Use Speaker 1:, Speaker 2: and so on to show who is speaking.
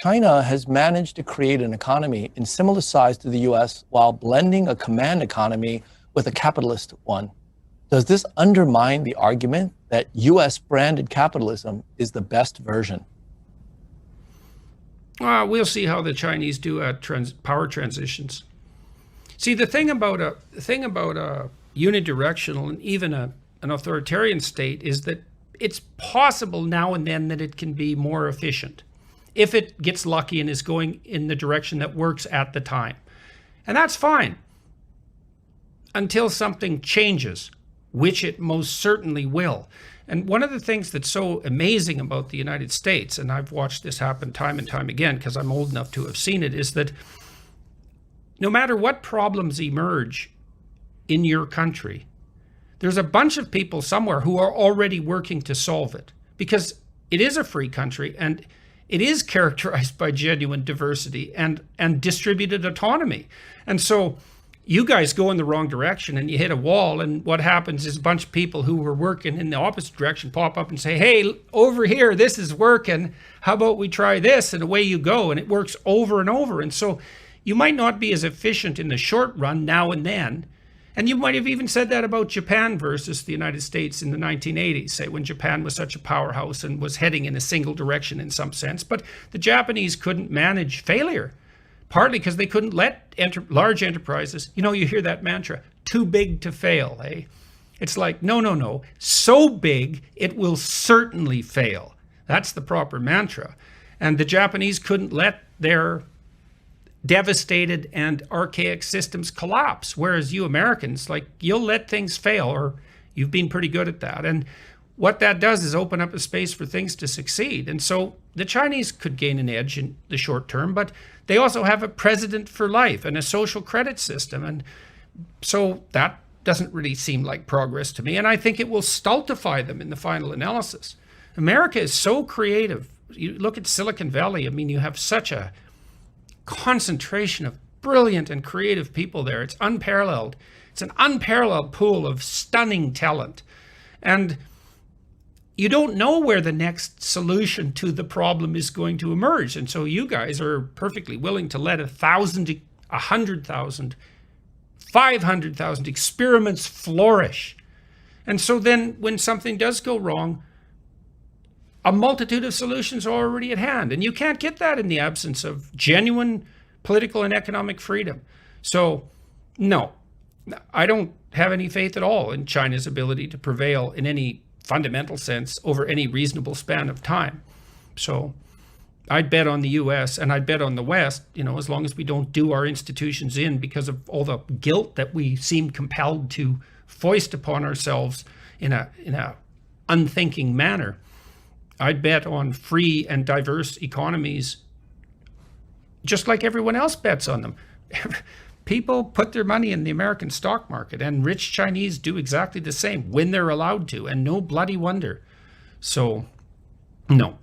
Speaker 1: China has managed to create an economy in similar size to the US while blending a command economy with a capitalist one. Does this undermine the argument that US branded capitalism is the best version?
Speaker 2: We'll see how the Chinese do at power transitions. See, the thing about a unidirectional and even an authoritarian state is that it's possible now and then that it can be more efficient if it gets lucky and is going in the direction that works at the time. And that's fine until something changes, which it most certainly will. And one of the things that's so amazing about the United States, and I've watched this happen time and time again because I'm old enough to have seen it, is that no matter what problems emerge in your country, there's a bunch of people somewhere who are already working to solve it, because it is a free country and it is characterized by genuine diversity and distributed autonomy. And so you guys go in the wrong direction and you hit a wall, and what happens is a bunch of people who were working in the opposite direction pop up and say, hey, over here, this is working. How about we try this? And away you go. And it works over and over. And so you might not be as efficient in the short run now and then. And you might have even said that about Japan versus the United States in the 1980s, say, when Japan was such a powerhouse and was heading in a single direction in some sense. But the Japanese couldn't manage failure, partly because they couldn't let large enterprises, you hear that mantra, too big to fail, eh? It's like, no, so big it will certainly fail. That's the proper mantra. And the Japanese couldn't let their devastated and archaic systems collapse, whereas you Americans, you'll let things fail, or you've been pretty good at that. And what that does is open up a space for things to succeed. And so the Chinese could gain an edge in the short term, but they also have a president for life and a social credit system. And so that doesn't really seem like progress to me. And I think it will stultify them in the final analysis. America is so creative. You look at Silicon Valley, you have such a concentration of brilliant and creative people there. It's unparalleled. It's an unparalleled pool of stunning talent. And you don't know where the next solution to the problem is going to emerge. And so you guys are perfectly willing to let 1,000, 100,000, 500,000 experiments flourish. And so then when something does go wrong, a multitude of solutions are already at hand. And you can't get that in the absence of genuine political and economic freedom. So, no, I don't have any faith at all in China's ability to prevail in any fundamental sense over any reasonable span of time. So I'd bet on the US and I'd bet on the West, as long as we don't do our institutions in because of all the guilt that we seem compelled to foist upon ourselves in a unthinking manner. I'd bet on free and diverse economies, just like everyone else bets on them. People put their money in the American stock market, and rich Chinese do exactly the same when they're allowed to, and no bloody wonder. So, no,